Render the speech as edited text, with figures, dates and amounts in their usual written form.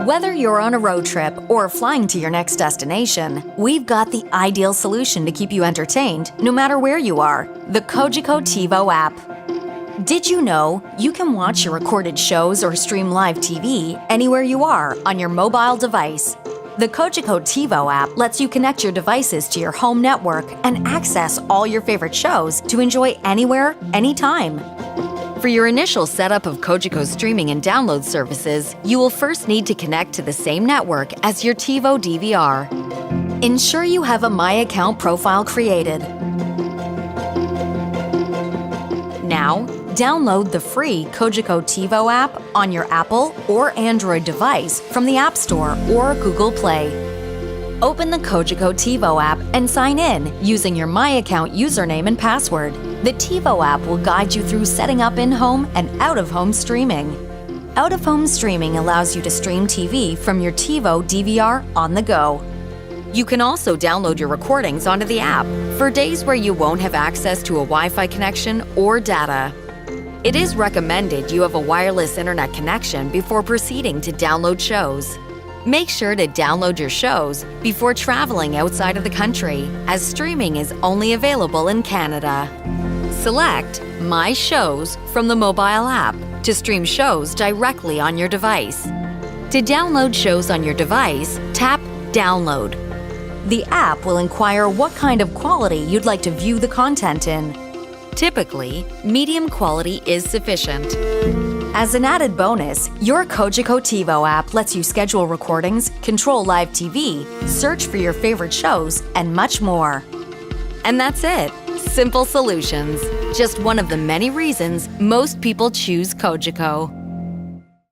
Whether you're on a road trip or flying to your next destination, we've got the ideal solution to keep you entertained no matter where you are: the Cogeco TiVo app. Did you know you can watch your recorded shows or stream live TV anywhere you are on your mobile device? The Cogeco TiVo app lets you connect your devices to your home network and access all your favorite shows to enjoy anywhere, anytime. For your initial setup of Cogeco streaming and download services, you will first need to connect to the same network as your TiVo DVR. Ensure you have a My Account profile created. Now, download the free Cogeco TiVo app on your Apple or Android device from the App Store or Google Play. Open the Cogeco TiVo app and sign in using your My Account username and password. The TiVo app will guide you through setting up in-home and out-of-home streaming. Out-of-home streaming allows you to stream TV from your TiVo DVR on the go. You can also download your recordings onto the app for days where you won't have access to a Wi-Fi connection or data. It is recommended you have a wireless internet connection before proceeding to download shows. Make sure to download your shows before traveling outside of the country, as streaming is only available in Canada. Select My Shows from the mobile app to stream shows directly on your device. To download shows on your device, tap Download. The app will inquire what kind of quality you'd like to view the content in. Typically, medium quality is sufficient. As an added bonus, your Cogeco TiVo app lets you schedule recordings, control live TV, search for your favorite shows, and much more. And that's it. Simple solutions. Just one of the many reasons most people choose Cogeco.